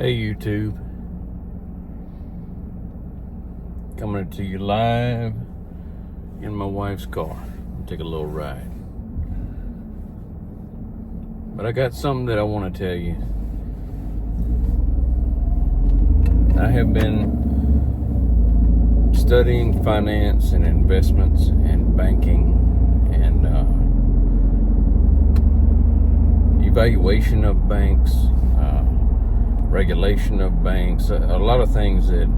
Hey YouTube, coming to you live in my wife's car. I'll take a little ride. But I got something that I want to tell you. I have been studying finance and investments and banking and evaluation of banks, regulation of banks, a lot of things that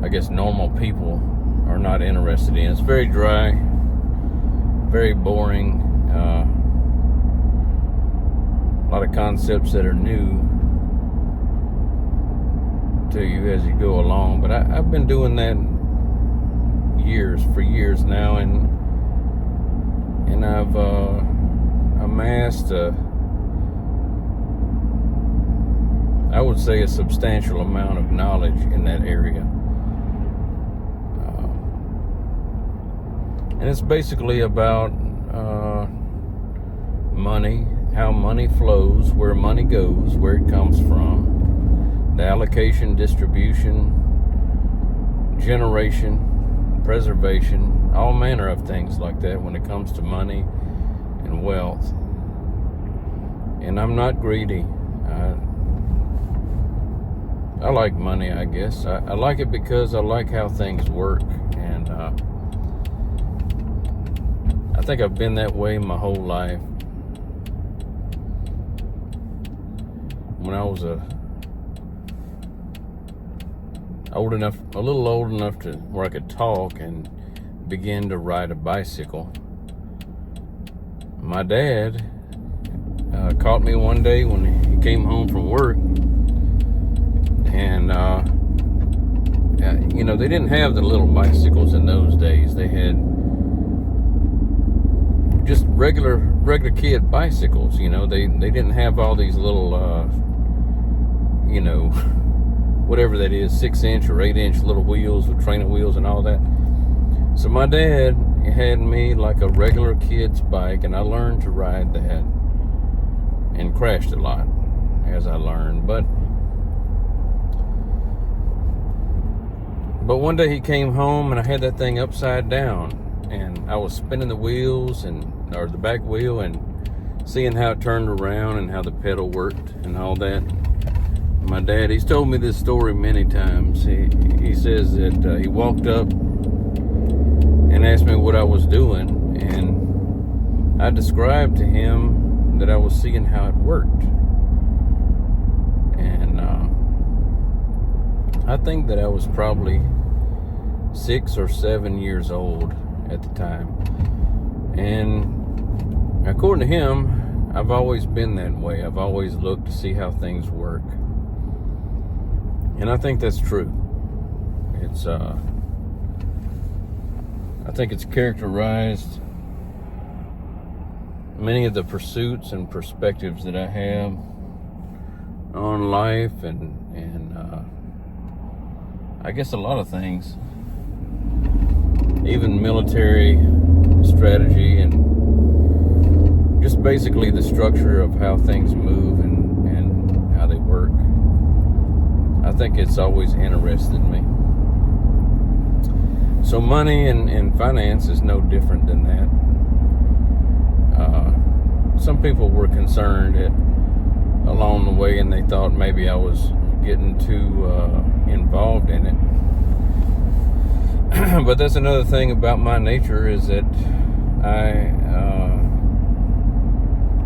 I guess normal people are not interested in. It's very dry, very boring, a lot of concepts that are new to you as you go along. But I've been doing that for years now, and I've amassed I would say a substantial amount of knowledge in that area. And it's basically about money, how money flows, where money goes, where it comes from, the allocation, distribution, generation, preservation, all manner of things like that when it comes to money and wealth. And I'm not greedy. I like money, I guess. I like it because I like how things work, and I think I've been that way my whole life. When I was a little old enough to where I could talk and begin to ride a bicycle, my dad caught me one day when he came home from work. And, they didn't have the little bicycles in those days. They had just regular kid bicycles, They didn't have all these little, whatever that is, 6-inch or 8-inch little wheels with training wheels and all that. So my dad had me like a regular kid's bike, and I learned to ride that and crashed a lot as I learned. But one day he came home and I had that thing upside down, and I was spinning the wheels or the back wheel and seeing how it turned around and how the pedal worked and all that. My dad, he's told me this story many times. He says that he walked up and asked me what I was doing, and I described to him that I was seeing how it worked. And I think that I was probably 6 or 7 years old at the time. And according to him, I've always been that way. I've always looked to see how things work. And I think that's true. It's I think it's characterized many of the pursuits and perspectives that I have on life and I guess a lot of things, even military strategy and just basically the structure of how things move and how they work. I think it's always interested me. So money and finance is no different than that. Some people were concerned along the way, and they thought maybe I was getting too involved in it. But that's another thing about my nature, is that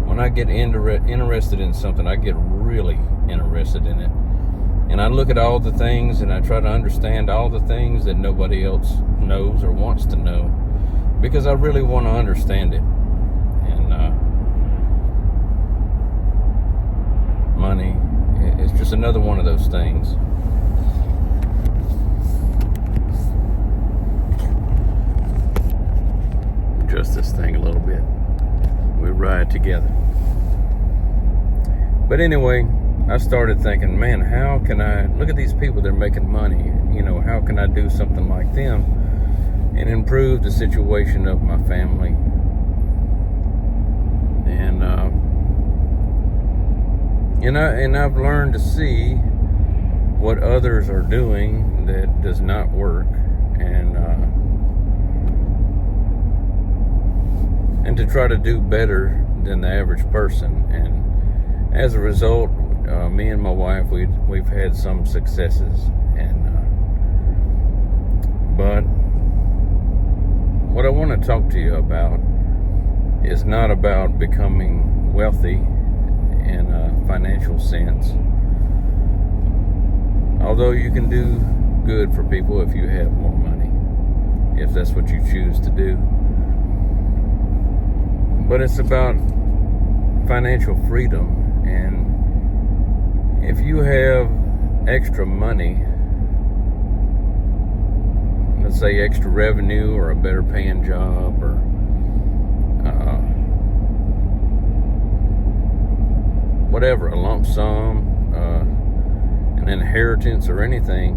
when I get interested in something, I get really interested in it. And I look at all the things and I try to understand all the things that nobody else knows or wants to know, because I really want to understand it. And money is just another one of those things. Adjust this thing a little bit. We ride together. But anyway, I started thinking, man, how can I look at these people? They're making money. How can I do something like them and improve the situation of my family? And And I've learned to see what others are doing that does not work, and to try to do better than the average person. And as a result, me and my wife, we've had some successes, but what I want to talk to you about is not about becoming wealthy in a financial sense. Although you can do good for people if you have more money, if that's what you choose to do. But it's about financial freedom. And if you have extra money, let's say extra revenue or a better paying job or whatever, a lump sum, an inheritance or anything,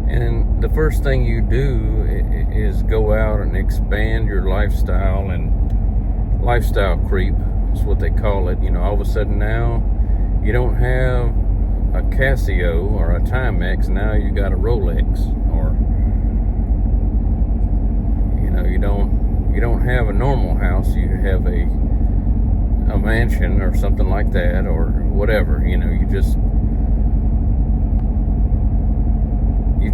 and the first thing you do is go out and expand your lifestyle, and lifestyle creep is what they call it. All of a sudden now you don't have a Casio or a Timex, now you got a Rolex, or you don't have a normal house, you have a mansion or something like that, or whatever. You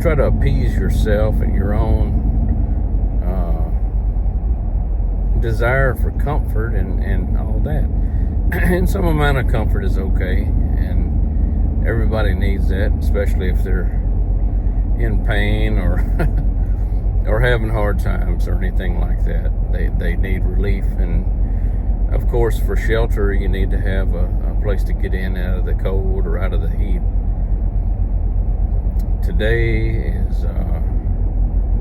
try to appease yourself and your own desire for comfort and all that. And some amount of comfort is okay, and everybody needs that, especially if they're in pain or or having hard times or anything like that. They need relief. And of course, for shelter, you need to have a place to get in out of the cold or out of the heat. Today is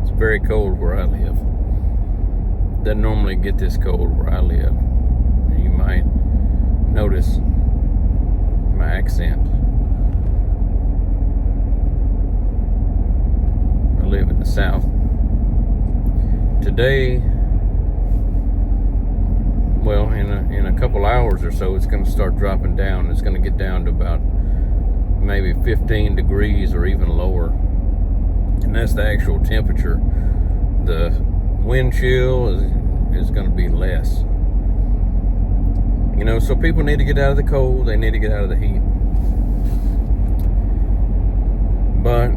it's very cold where I live. Doesn't normally get this cold where I live. You might notice my accent. I live in the South. Today, well, in a couple hours or so, it's going to start dropping down. It's going to get down to about maybe 15 degrees or even lower. And that's the actual temperature. The wind chill is going to be less. So people need to get out of the cold. They need to get out of the heat. But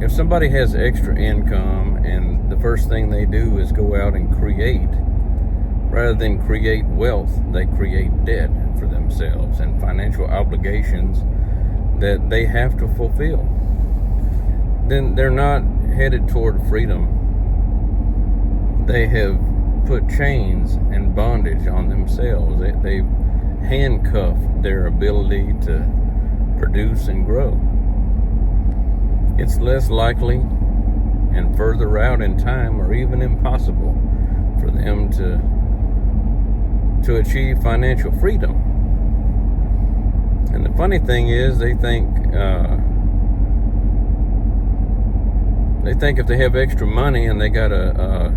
if somebody has extra income and the first thing they do is go out and create, rather than create wealth, they create debt for themselves and financial obligations that they have to fulfill, then they're not headed toward freedom. They have put chains and bondage on themselves. They've handcuffed their ability to produce and grow. It's less likely and further out in time, or even impossible, for them to achieve financial freedom. And the funny thing is, they think if they have extra money and they got a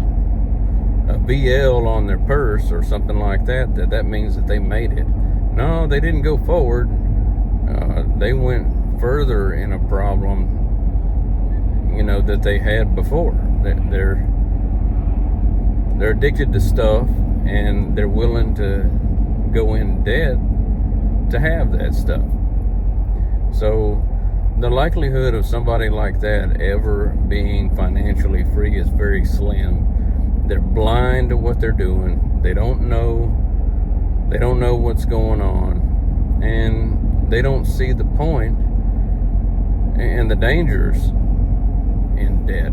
BL on their purse or something like that, that means that they made it. No, they didn't go forward. They went further in a problem, that they had before. They're addicted to stuff, and they're willing to go in debt to have that stuff. So the likelihood of somebody like that ever being financially free is very slim. They're blind to what they're doing. They don't know what's going on, and they don't see the point and the dangers in debt.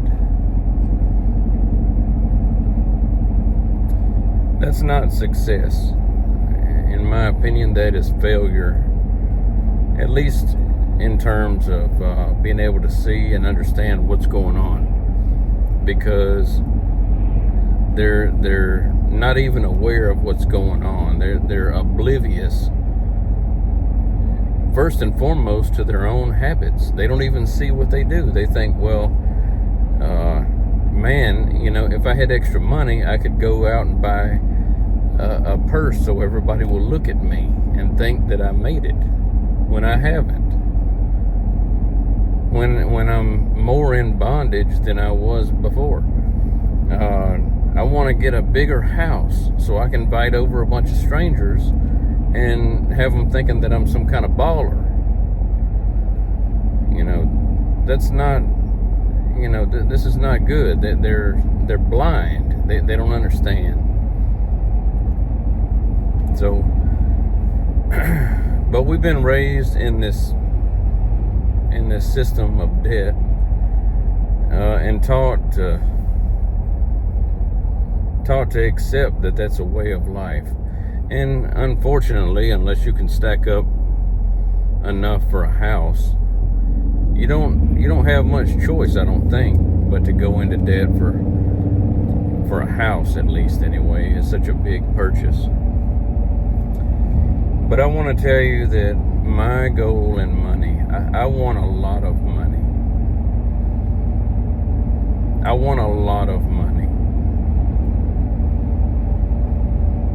That's not success. In my opinion, that is failure, at least in terms of being able to see and understand what's going on, because they're not even aware of what's going on. They're oblivious, first and foremost, to their own habits. They don't even see what they do. They think, well, man, if I had extra money, I could go out and buy a purse so everybody will look at me and think that I made it when I haven't. When I'm more in bondage than I was before. I want to get a bigger house so I can invite over a bunch of strangers and have them thinking that I'm some kind of baller. That's not, this is not good. They're blind. They don't understand. So, but we've been raised in this system of debt, and taught to accept that that's a way of life. And unfortunately, unless you can stack up enough for a house, you don't have much choice, I don't think, but to go into debt for a house, at least anyway. It's such a big purchase. But I want to tell you that my goal in money, I want a lot of money. I want a lot of money.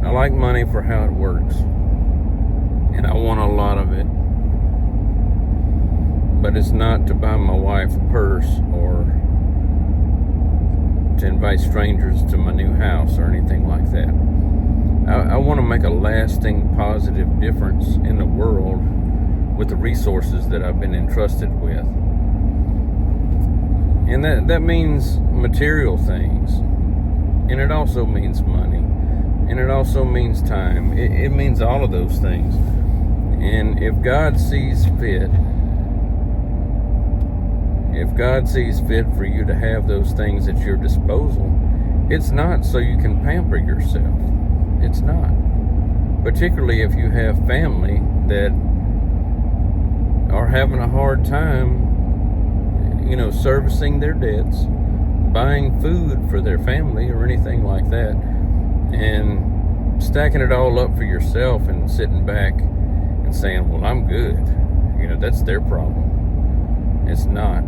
I like money for how it works, and I want a lot of it. But it's not to buy my wife a purse or to invite strangers to my new house or anything like that. I want to make a lasting positive difference in the world with the resources that I've been entrusted with. And that means material things. And it also means money. And it also means time. It means all of those things. And if God sees fit for you to have those things at your disposal, it's not so you can pamper yourself. It's not. Particularly if you have family that are having a hard time, servicing their debts, buying food for their family or anything like that, and stacking it all up for yourself and sitting back and saying, well, I'm good. That's their problem. It's not.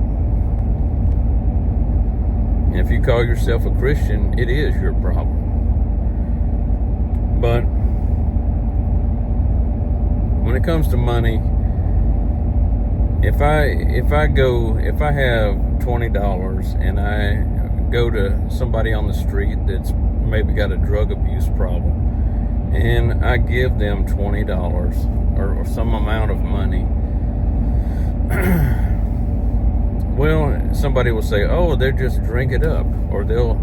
And if you call yourself a Christian, it is your problem. But when it comes to money, if I have $20 and I go to somebody on the street that's maybe got a drug abuse problem, and I give them $20 or some amount of money, well, somebody will say, oh, they'll just drink it up, or they'll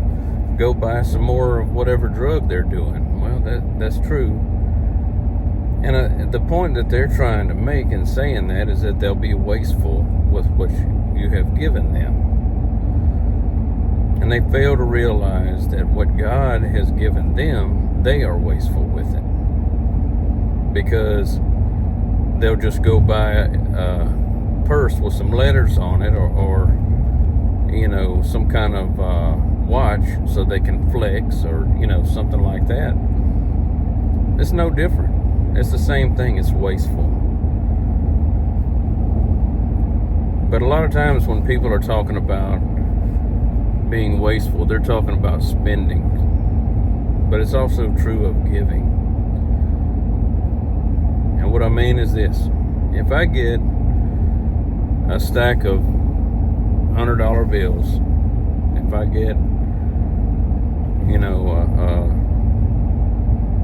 go buy some more of whatever drug they're doing. Well, that's true. And the point that they're trying to make in saying that is that they'll be wasteful with what you have given them. And they fail to realize that what God has given them, they are wasteful with it. Because they'll just go buy a purse with some letters on it, or some kind of watch so they can flex, or something like that. It's no different. It's the same thing. It's wasteful. But a lot of times when people are talking about being wasteful, they're talking about spending. But it's also true of giving. And what I mean is this: if I get a stack of $100 bills, if I get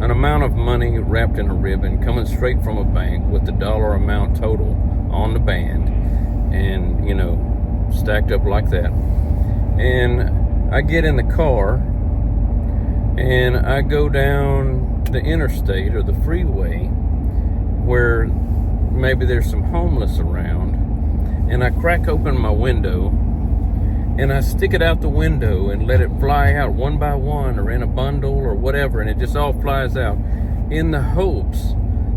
an amount of money wrapped in a ribbon coming straight from a bank with the dollar amount total on the band, and stacked up like that, and I get in the car and I go down the interstate or the freeway where maybe there's some homeless around, and I crack open my window and I stick it out the window and let it fly out one by one, or in a bundle or whatever, and it just all flies out in the hopes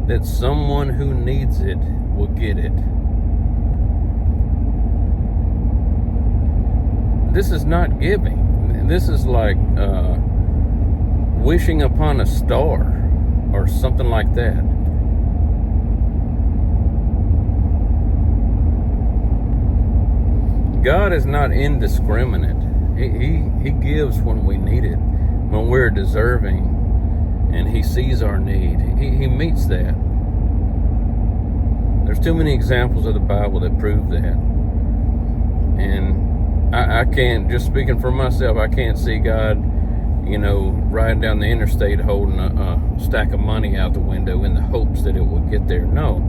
that someone who needs it will get it. This is not giving. This is like wishing upon a star or something like that. God is not indiscriminate. He gives when we need it, when we're deserving, and he sees our need. He meets that. There's too many examples of the Bible that prove that. And I can't, just speaking for myself, I can't see God, riding down the interstate holding a stack of money out the window in the hopes that it will get there. No.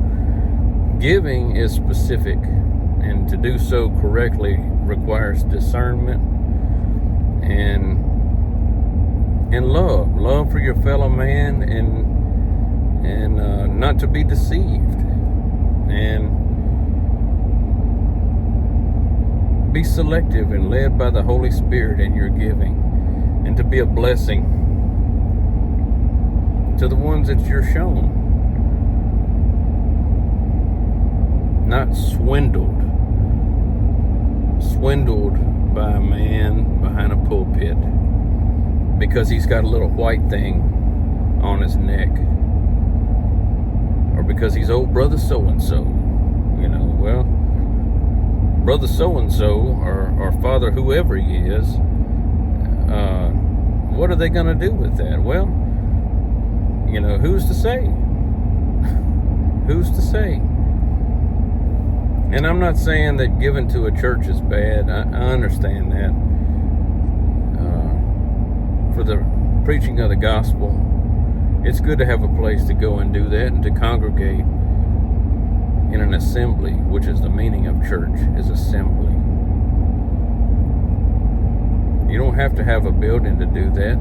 Giving is specific, and to do so correctly requires discernment and love for your fellow man, and not to be deceived, and be selective and led by the Holy Spirit in your giving, and to be a blessing to the ones that you're shown, not swindled by a man behind a pulpit because he's got a little white thing on his neck, or because he's old brother so-and-so. Well, brother so-and-so or father whoever he is, what are they going to do with that? Well, who's to say? Who's to say? And I'm not saying that giving to a church is bad. I understand that. For the preaching of the gospel, it's good to have a place to go and do that, and to congregate in an assembly, which is the meaning of church, is assembly. You don't have to have a building to do that.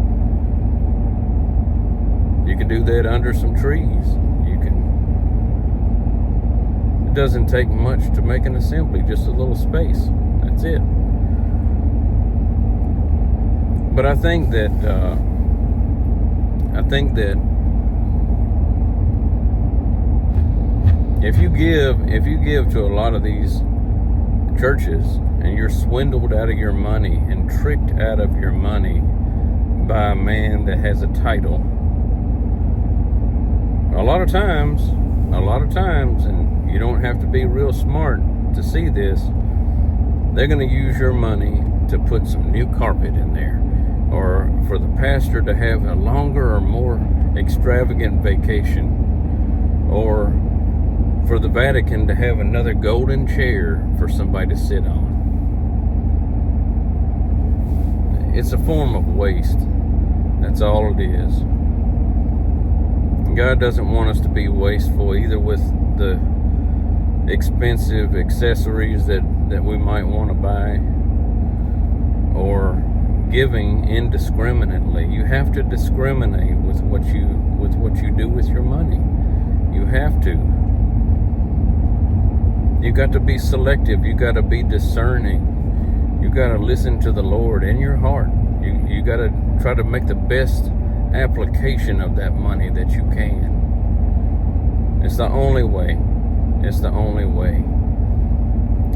You can do that under some trees. It doesn't take much to make an assembly, just a little space. That's it. But I think that if you give to a lot of these churches, and you're swindled out of your money and tricked out of your money by a man that has a title, a lot of times, and you don't have to be real smart to see this, they're going to use your money to put some new carpet in there, or for the pastor to have a longer or more extravagant vacation, or for the Vatican to have another golden chair for somebody to sit on. It's a form of waste. That's all it is. God doesn't want us to be wasteful, either with the expensive accessories that we might want to buy, or giving indiscriminately. You have to discriminate with what you do with your money. You have to. You got to be selective. You got to be discerning. You got to listen to the Lord in your heart. You got to try to make the best application of that money that you can. It's the only way. It's the only way.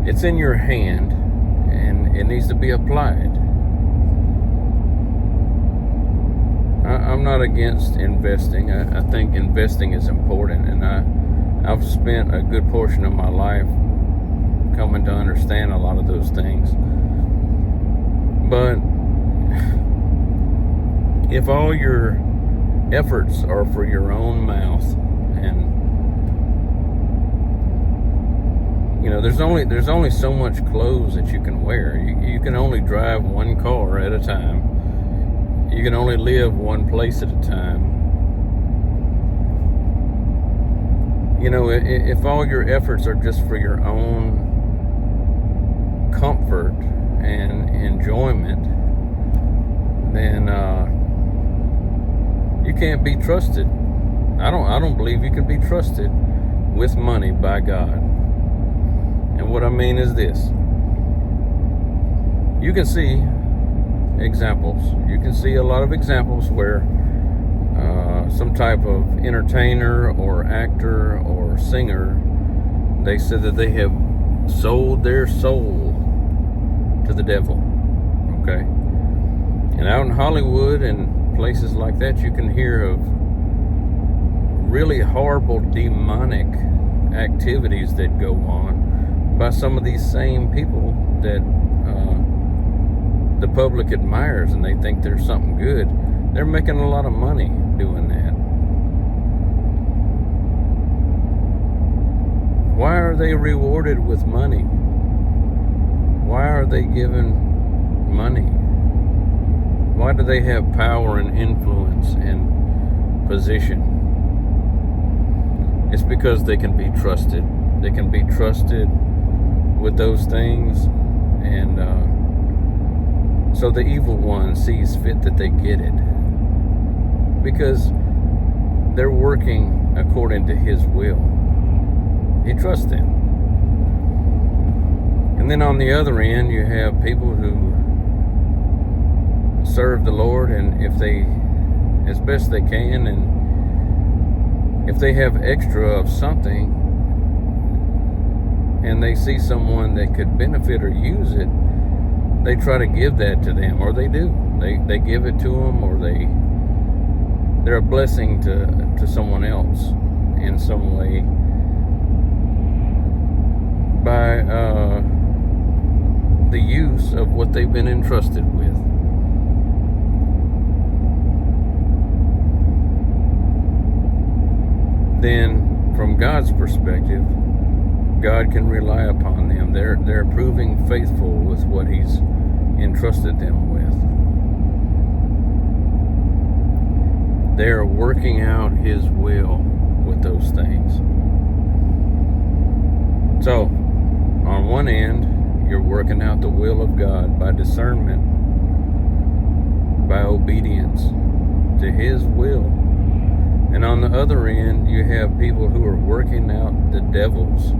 It's in your hand, and it needs to be applied. I'm not against investing. I think investing is important, and I've spent a good portion of my life coming to understand a lot of those things. But if all your efforts are for your own mouth, and there's only so much clothes that you can wear. You can only drive one car at a time. You can only live one place at a time. If all your efforts are just for your own comfort and enjoyment, then you can't be trusted. I don't believe you can be trusted with money by God. And what I mean is this: you can see examples. You can see a lot of examples where some type of entertainer or actor or singer, they said that they have sold their soul to the devil. Okay? And out in Hollywood and places like that, you can hear of really horrible demonic activities that go on by some of these same people that the public admires, and they think they're something good. They're making a lot of money doing that. they rewarded with money? Why are they given money? Why do they have power and influence and position? It's because they can be trusted. They can be trusted with those things, and so the evil one sees fit that they get it because they're working according to his will. He trusts them. And then on the other end, you have people who serve the Lord, and if they, as best they can, and if they have extra of something and they see someone that could benefit or use it, they try to give that to them, or they do. They give it to them, or they're a blessing to someone else in some way by the use of what they've been entrusted with. Then, from God's perspective, God can rely upon them. They're proving faithful with what He's entrusted them with. They're working out His will with those things. So, on one end, you're working out the will of God by discernment, by obedience to His will. And on the other end, you have people who are working out the devil's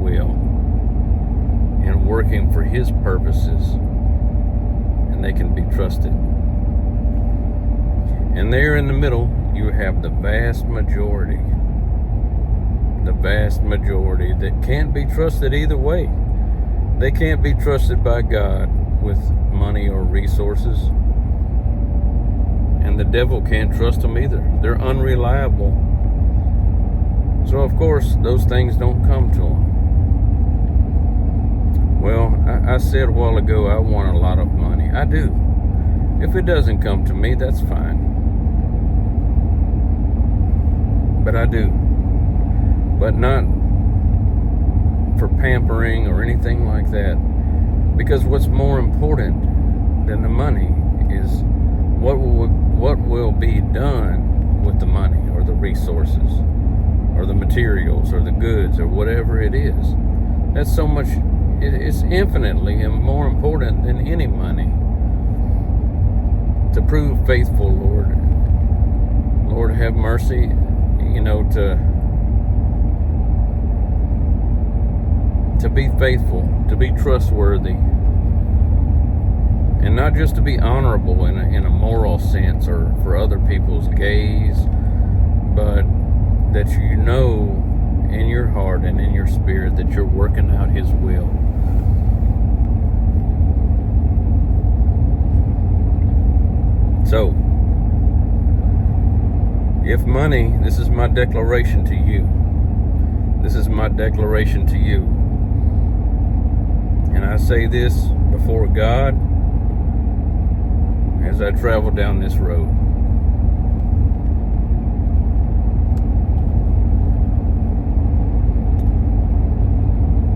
will and working for his purposes, and they can be trusted. And there in the middle, you have the vast majority that can't be trusted either way. They can't be trusted by God with money or resources, and the devil can't trust them either. They're unreliable. So of course, those things don't come to them. Well, I said a while ago, I want a lot of money. I do. If it doesn't come to me, that's fine. But I do. But not for pampering or anything like that. Because what's more important than the money is what will be done with the money or the resources or the materials or the goods or whatever it is. That's so much, it's infinitely more important than any money. To prove faithful, Lord, have mercy, to be faithful, to be trustworthy, and not just to be honorable in a moral sense or for other people's gaze, but that you know in your heart and in your spirit that you're working out His will. So, if money, this is my declaration to you. This is my declaration to you. And I say this before God as I travel down this road.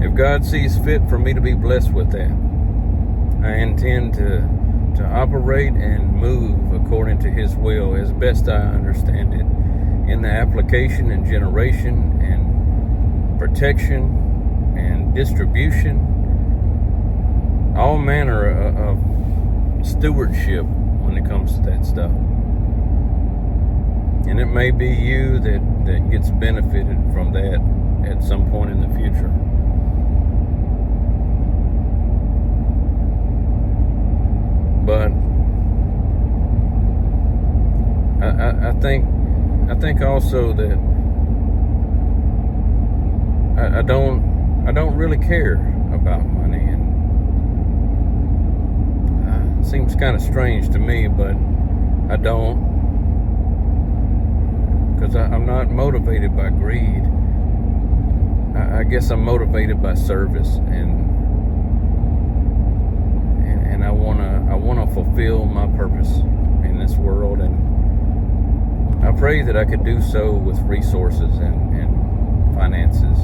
If God sees fit for me to be blessed with that, I intend to operate and move according to His will as best I understand it, in the application and generation and protection and distribution, all manner of stewardship when it comes to that stuff. And it may be you that gets benefited from that at some point in the future. But I think also that I don't really care about money, and it seems kind of strange to me, but I don't, because I'm not motivated by greed. I guess I'm motivated by service, and I wanna fulfill my purpose in this world, and I pray that I could do so with resources and finances.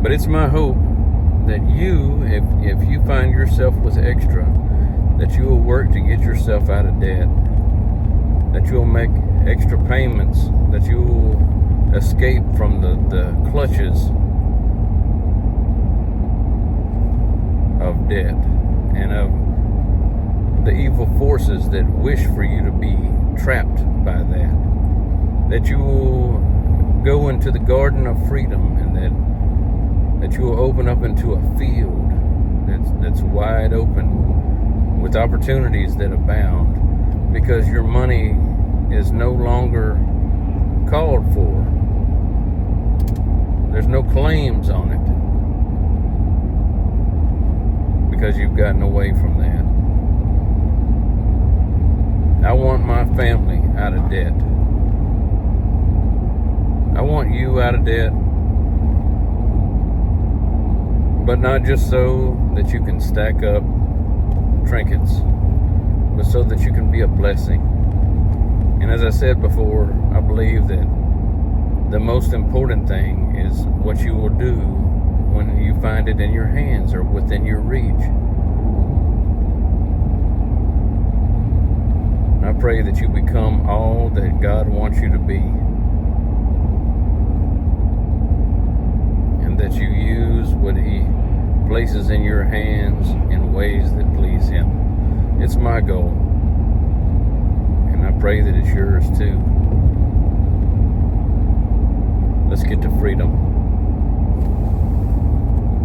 But it's my hope that you, if you find yourself with extra, that you will work to get yourself out of debt, that you will make extra payments, that you will escape from the clutches of debt and of the evil forces that wish for you to be trapped by that you will go into the garden of freedom, and that you will open up into a field that's wide open with opportunities that abound, because your money is no longer called for. There's no claims on it because you've gotten away from that. I want my family out of debt. I want you out of debt, but not just so that you can stack up trinkets, but so that you can be a blessing. And as I said before, I believe that the most important thing is what you will do when you find it in your hands or within your reach. And I pray that you become all that God wants you to be, and that you use what He places in your hands in ways that please Him. It's my goal, and I pray that it's yours too. Let's get to freedom.